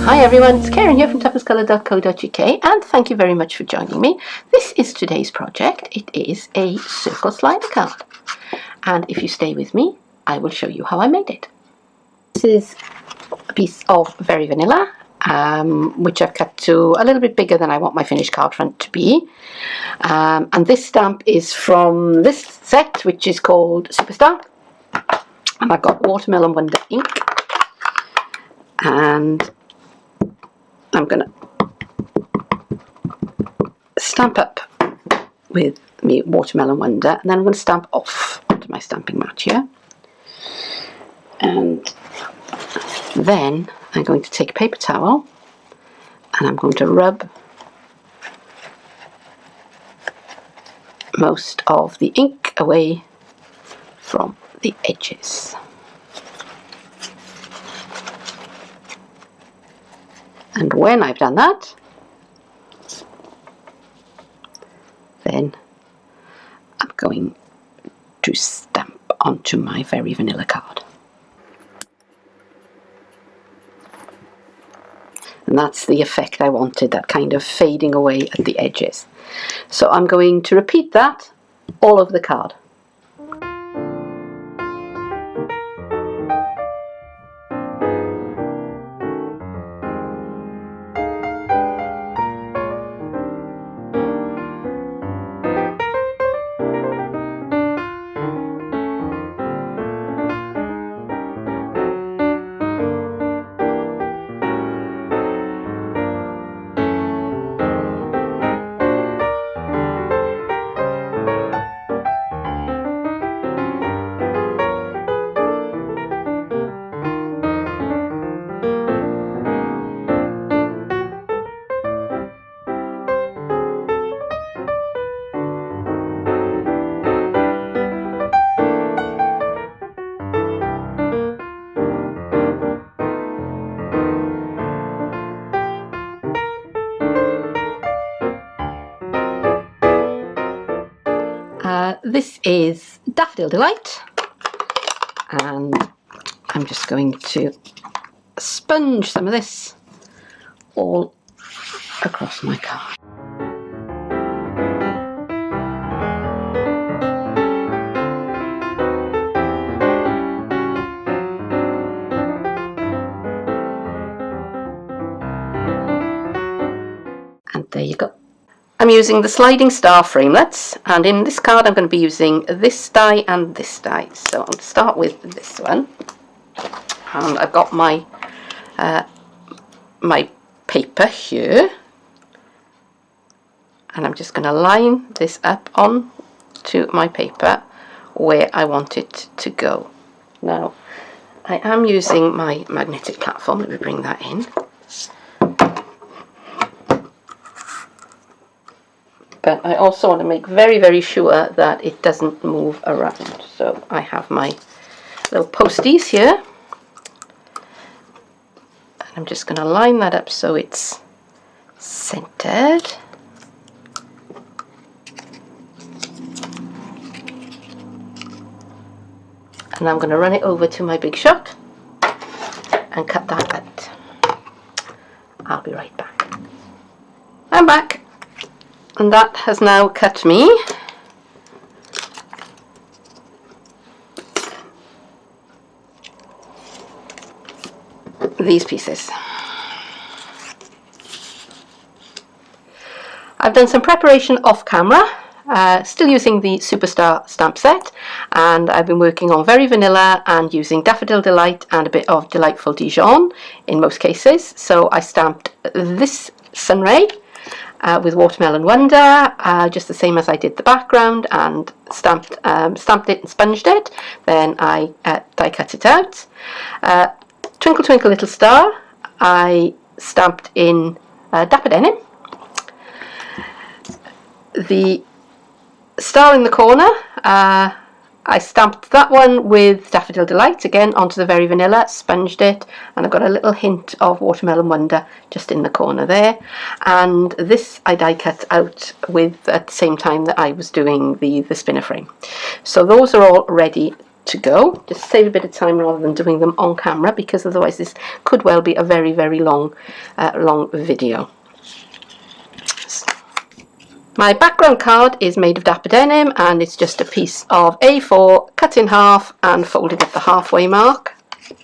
Hi everyone, it's Keren here from tuppencecoloured.co.uk and thank you very much for joining me. This is today's project. It is a circle slider card, and if you stay with me I will show you how I made it. This is a piece of Very Vanilla, which I've cut to a little bit bigger than I want my finished card front to be, and this stamp is from this set, which is called Superstar, and I've got Watermelon Wonder ink, and I'm going to stamp up with me Watermelon Wonder, and then I'm going to stamp off onto my stamping mat here. And then I'm going to take a paper towel and I'm going to rub most of the ink away from the edges. And when I've done that, then I'm going to stamp onto my Very Vanilla card. And that's the effect I wanted, that kind of fading away at the edges. So I'm going to repeat that all over the card. This is Daffodil Delight, and I'm just going to sponge some of this all across my card. And there you go. I'm using the sliding star framelets, and in this card I'm going to be using this die and this die. So I'll start with this one, and I've got my my paper here, and I'm just going to line this up on to my paper where I want it to go. Now I am using my magnetic platform. Let me bring that in. But I also want to make very, very sure that it doesn't move around. So I have my little posties here. And I'm just going to line that up so it's centered. And I'm going to run it over to my big shot and cut that out. I'll be right back. I'm back. And that has now cut me these pieces. I've done some preparation off camera, still using the Superstar stamp set, and I've been working on Very Vanilla and using Daffodil Delight and a bit of Delightful Dijon in most cases. So I stamped this Sunray with Watermelon Wonder, just the same as I did the background, and stamped it and sponged it. Then I die cut it out. Twinkle Twinkle Little Star I stamped in Dapper Denim. The star in the corner, I stamped that one with Daffodil Delight, again onto the Very Vanilla, sponged it, and I've got a little hint of Watermelon Wonder just in the corner there. And this I die cut out with at the same time that I was doing the spinner frame. So those are all ready to go. Just save a bit of time rather than doing them on camera, because otherwise this could well be a very, very long video. My background card is made of dapper denim, and it's just a piece of A4 cut in half and folded at the halfway mark.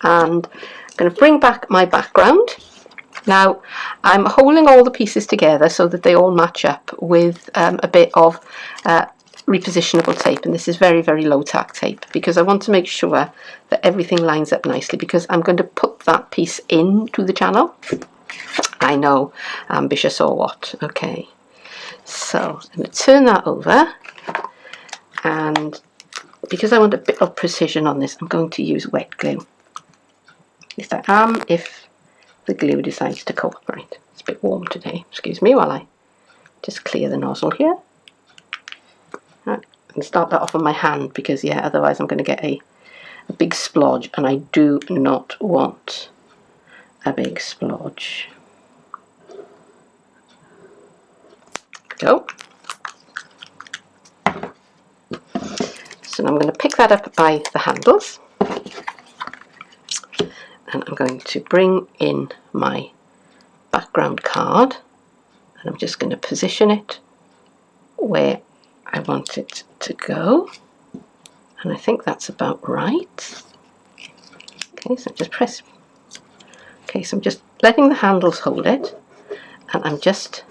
And I'm going to bring back my background. Now I'm holding all the pieces together so that they all match up with a bit of repositionable tape, and this is very, very low tack tape, because I want to make sure that everything lines up nicely, because I'm going to put that piece into the channel. I know, ambitious or what. Okay, so I'm going to turn that over, and because I want a bit of precision on this, I'm going to use wet glue. At least I am, if the glue decides to cooperate. It's a bit warm today, excuse me while I just clear the nozzle here. Right, and start that off on my hand, because yeah, otherwise I'm going to get a big splodge, and I do not want a big splodge. Go. So now I'm going to pick that up by the handles, and I'm going to bring in my background card, and I'm just going to position it where I want it to go, and I think that's about right. Okay, so just press. Okay, so I'm just letting the handles hold it, and I'm just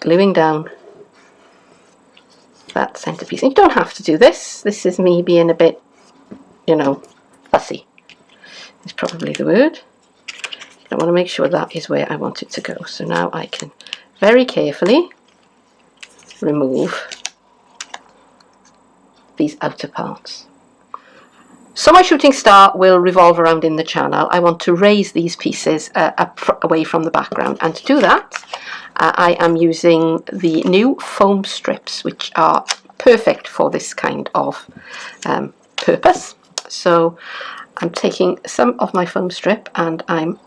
gluing down that centerpiece. And you don't have to do this. This is me being a bit, you know, fussy is probably the word. I want to make sure that is where I want it to go. So now I can very carefully remove these outer parts. So my shooting star will revolve around in the channel. I want to raise these pieces away from the background, and to do that I am using the new foam strips, which are perfect for this kind of purpose. So I'm taking some of my foam strip, and I'm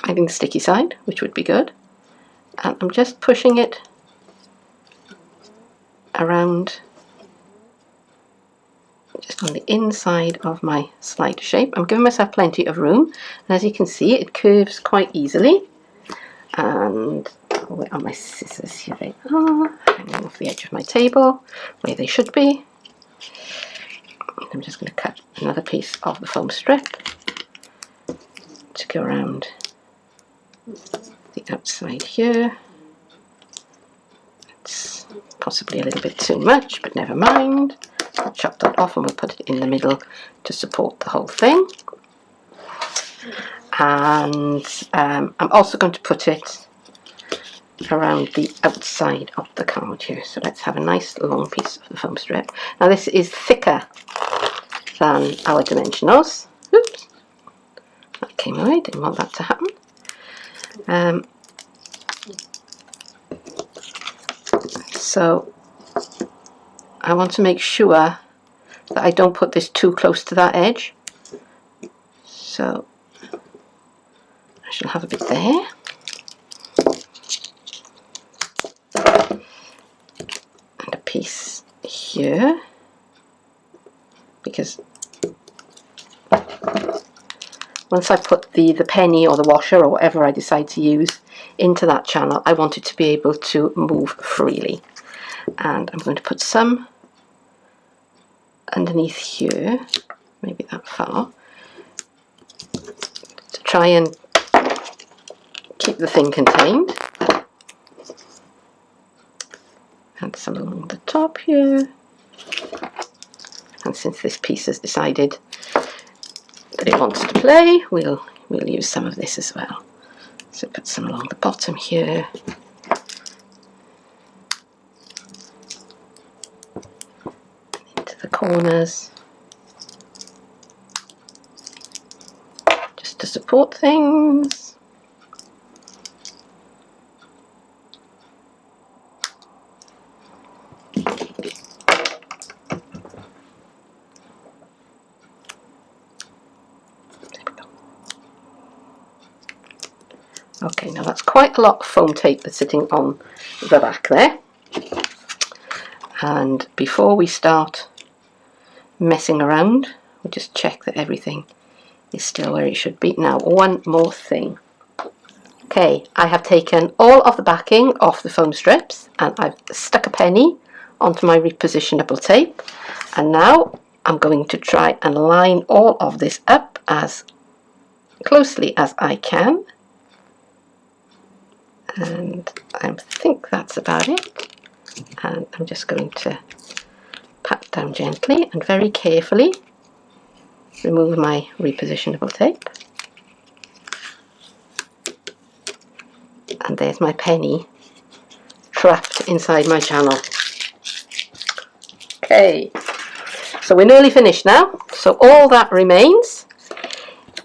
finding the sticky side, which would be good, and I'm just pushing it around just on the inside of my slider shape. I'm giving myself plenty of room, and as you can see, it curves quite easily. And where are my scissors? Here they are, hanging off the edge of my table where they should be. I'm just going to cut another piece of the foam strip to go around the outside here. It's possibly a little bit too much, but never mind. I'll chop that off, and we'll put it in the middle to support the whole thing. And I'm also going to put it around the outside of the card here. So let's have a nice long piece of the foam strip. Now this is thicker than our dimensionals. Oops, that came away, didn't want that to happen. So I want to make sure that I don't put this too close to that edge. So I shall have a bit there. And a piece here, because once I put the penny or the washer or whatever I decide to use into that channel, I want it to be able to move freely. And I'm going to put some underneath here, maybe that far, to try and keep the thing contained. And some along the top here. And since this piece has decided that it wants to play, we'll use some of this as well. So put some along the bottom here. Into the corners. Just to support things. Okay, now that's quite a lot of foam tape that's sitting on the back there. And before we start messing around, we'll just check that everything is still where it should be. Now, one more thing. Okay, I have taken all of the backing off the foam strips and I've stuck a penny onto my repositionable tape, and now I'm going to try and line all of this up as closely as I can, and I think that's about it. And I'm just going to pat down gently and very carefully remove my repositionable tape. And there's my penny trapped inside my channel. Okay, so we're nearly finished now. So all that remains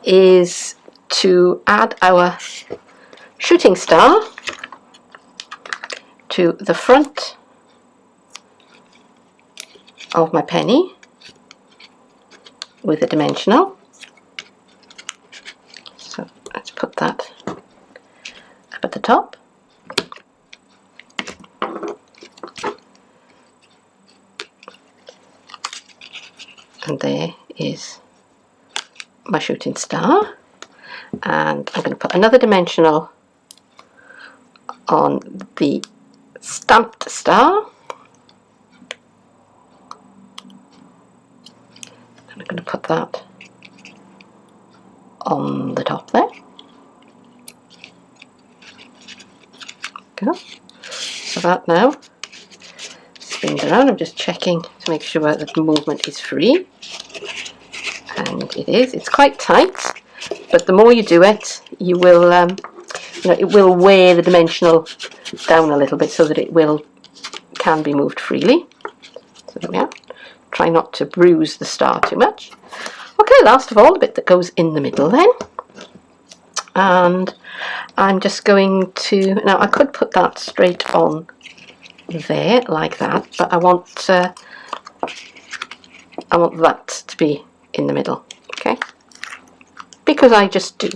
is to add our shooting star to the front of my penny with a dimensional. So let's put that up at the top. And there is my shooting star. And I'm going to put another dimensional on the stamped star. And I'm going to put that on the top there. Go. So that now spins around. I'm just checking to make sure that the movement is free. And it is. It's quite tight, but the more you do it, you will, it will wear the dimensional down a little bit so that it can be moved freely. So there we are. Try not to bruise the star too much. Okay, last of all, the bit that goes in the middle then. And I'm just going to, now I could put that straight on there like that, but I want that to be in the middle, okay? Because I just do.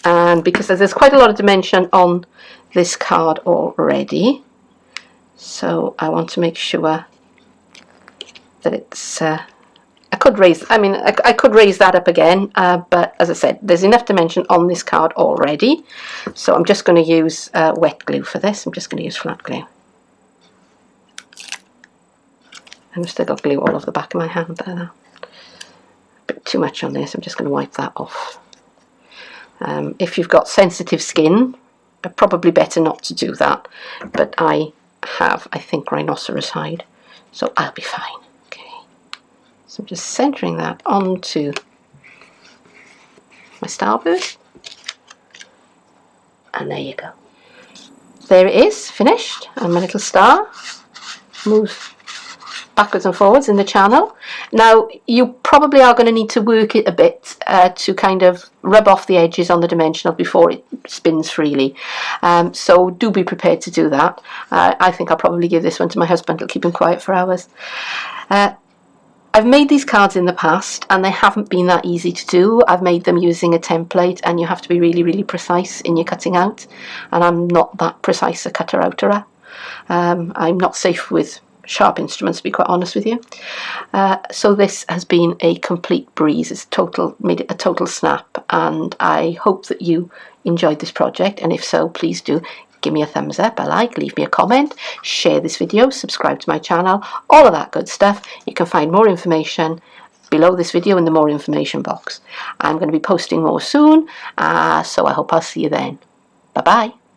And because there's quite a lot of dimension on this card already, so I want to make sure that it's I could raise that up again, but as I said, there's enough dimension on this card already, so I'm just going to use wet glue for this. I'm just going to use flat glue. I've still got glue all over the back of my hand there now. A bit too much on this, I'm just going to wipe that off. If you've got sensitive skin, probably better not to do that, but I have, I think, rhinoceros hide, so I'll be fine. Okay, so I'm just centering that onto my starburst, and there you go. There it is, finished, and my little star moves backwards and forwards in the channel. Now you probably are going to need to work it a bit to kind of rub off the edges on the dimensional before it spins freely, so do be prepared to do that. I think I'll probably give this one to my husband. It'll keep him quiet for hours. I've made these cards in the past and they haven't been that easy to do. I've made them using a template and you have to be really, really precise in your cutting out, and I'm not that precise a cutter-outerer. I'm not safe with sharp instruments, to be quite honest with you. So this has been a complete breeze. It's made it a total snap, and I hope that you enjoyed this project, and if so, please do give me a thumbs up, a like, leave me a comment, share this video, subscribe to my channel, all of that good stuff. You can find more information below this video in the more information box. I'm going to be posting more soon, so I hope I'll see you then. Bye bye.